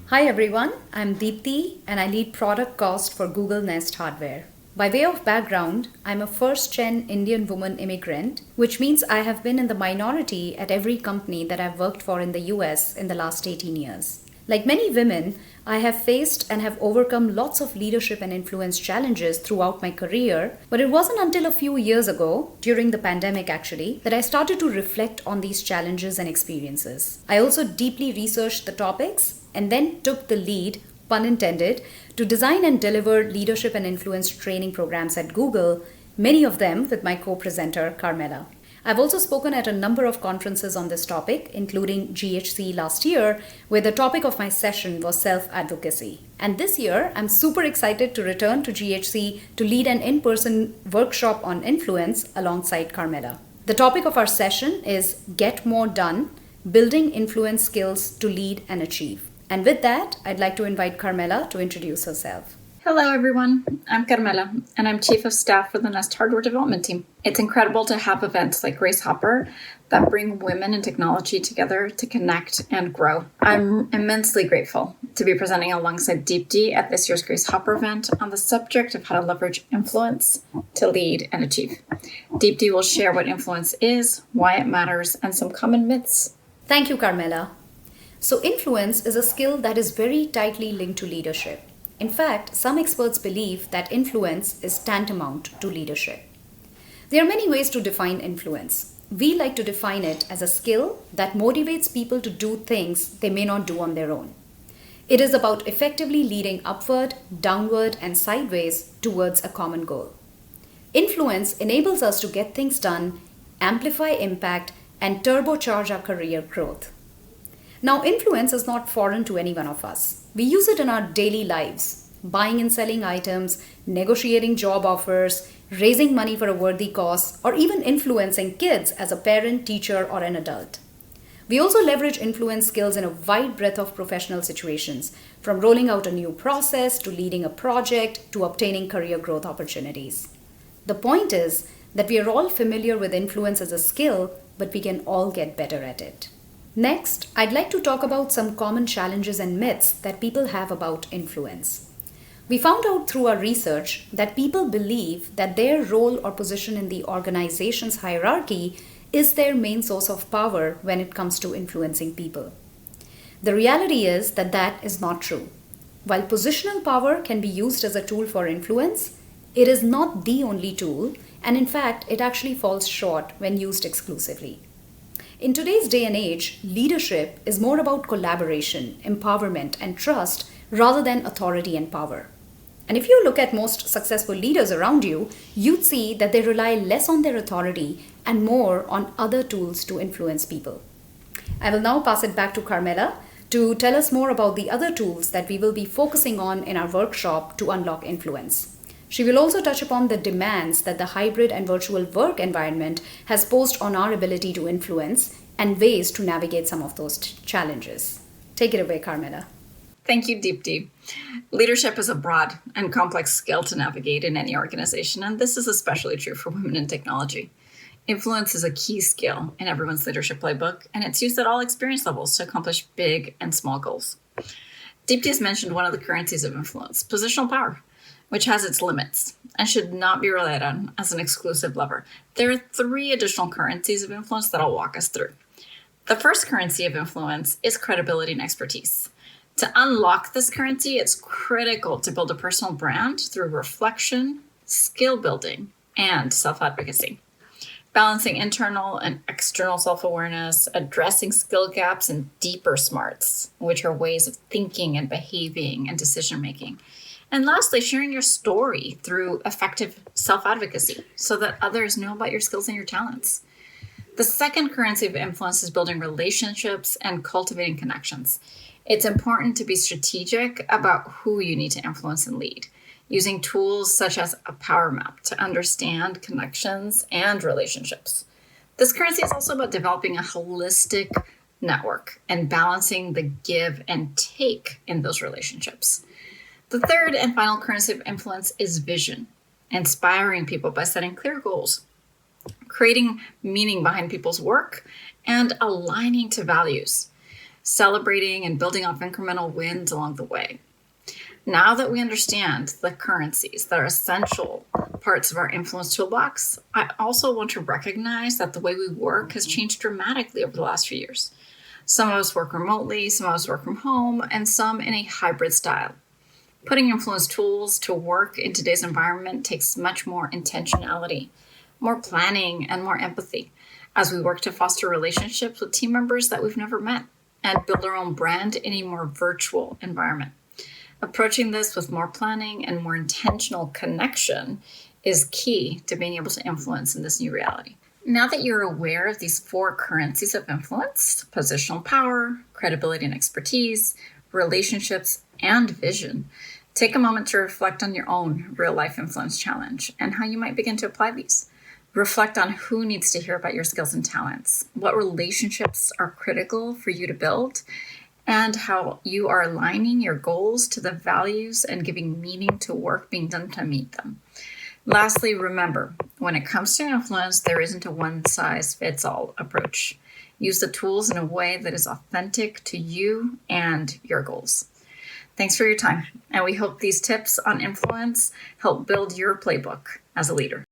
Hi everyone, I'm Deepti and I lead product cost for Google Nest Hardware. By way of background, I'm a first-gen Indian woman immigrant, which means I have been in the minority at every company that I've worked for in the US in the last 18 years. Like many women, I have faced and have overcome lots of leadership and influence challenges throughout my career, but it wasn't until a few years ago, during the pandemic actually, that I started to reflect on these challenges and experiences. I also deeply researched the topics and then took the lead, pun intended, to design and deliver leadership and influence training programs at Google, many of them with my co-presenter, Carmela. I've also spoken at a number of conferences on this topic, including GHC last year, where the topic of my session was self-advocacy. And this year, I'm super excited to return to GHC to lead an in-person workshop on influence alongside Carmela. The topic of our session is Get More Done, Building Influence Skills to Lead and Achieve. And with that, I'd like to invite Carmela to introduce herself. Hello, everyone. I'm Carmela, and I'm Chief of Staff for the Nest Hardware Development Team. It's incredible to have events like Grace Hopper that bring women and technology together to connect and grow. I'm immensely grateful to be presenting alongside Deepti at this year's Grace Hopper event on the subject of how to leverage influence to lead and achieve. Deepti will share what influence is, why it matters, and some common myths. Thank you, Carmela. So influence is a skill that is very tightly linked to leadership. In fact, some experts believe that influence is tantamount to leadership. There are many ways to define influence. We like to define it as a skill that motivates people to do things they may not do on their own. It is about effectively leading upward, downward, and sideways towards a common goal. Influence enables us to get things done, amplify impact, and turbocharge our career growth. Now, influence is not foreign to any one of us. We use it in our daily lives, buying and selling items, negotiating job offers, raising money for a worthy cause, or even influencing kids as a parent, teacher, or an adult. We also leverage influence skills in a wide breadth of professional situations, from rolling out a new process to leading a project to obtaining career growth opportunities. The point is that we are all familiar with influence as a skill, but we can all get better at it. Next, I'd like to talk about some common challenges and myths that people have about influence. We found out through our research that people believe that their role or position in the organization's hierarchy is their main source of power when it comes to influencing people. The reality is that that is not true. While positional power can be used as a tool for influence, it is not the only tool, and in fact, it actually falls short when used exclusively. In today's day and age, leadership is more about collaboration, empowerment, and trust rather than authority and power. And if you look at most successful leaders around you, you'd see that they rely less on their authority and more on other tools to influence people. I will now pass it back to Carmela to tell us more about the other tools that we will be focusing on in our workshop to unlock influence. She will also touch upon the demands that the hybrid and virtual work environment has posed on our ability to influence and ways to navigate some of those challenges. Take it away, Carmela. Thank you, Deepti. Leadership is a broad and complex skill to navigate in any organization, and this is especially true for women in technology. Influence is a key skill in everyone's leadership playbook, and it's used at all experience levels to accomplish big and small goals. Deepti has mentioned one of the currencies of influence, positional power, which has its limits and should not be relied on as an exclusive lever. There are 3 additional currencies of influence that I'll walk us through. The first currency of influence is credibility and expertise. To unlock this currency, it's critical to build a personal brand through reflection, skill building, and self-advocacy. Balancing internal and external self-awareness, addressing skill gaps, and deeper smarts, which are ways of thinking and behaving and decision-making. And lastly, sharing your story through effective self-advocacy so that others know about your skills and your talents. The second currency of influence is building relationships and cultivating connections. It's important to be strategic about who you need to influence and lead, using tools such as a power map to understand connections and relationships. This currency is also about developing a holistic network and balancing the give and take in those relationships. The third and final currency of influence is vision, inspiring people by setting clear goals, creating meaning behind people's work, and aligning to values, celebrating and building off incremental wins along the way. Now that we understand the currencies that are essential parts of our influence toolbox, I also want to recognize that the way we work has changed dramatically over the last few years. Some of us work remotely, some of us work from home, and some in a hybrid style. Putting influence tools to work in today's environment takes much more intentionality, more planning, and more empathy as we work to foster relationships with team members that we've never met and build our own brand in a more virtual environment. Approaching this with more planning and more intentional connection is key to being able to influence in this new reality. Now that you're aware of these 4 currencies of influence, positional power, credibility and expertise, relationships, and vision, take a moment to reflect on your own real-life influence challenge and how you might begin to apply these. Reflect on who needs to hear about your skills and talents, what relationships are critical for you to build, and how you are aligning your goals to the values and giving meaning to work being done to meet them. Lastly, remember, when it comes to influence, there isn't a one-size-fits-all approach. Use the tools in a way that is authentic to you and your goals. Thanks for your time, and we hope these tips on influence help build your playbook as a leader.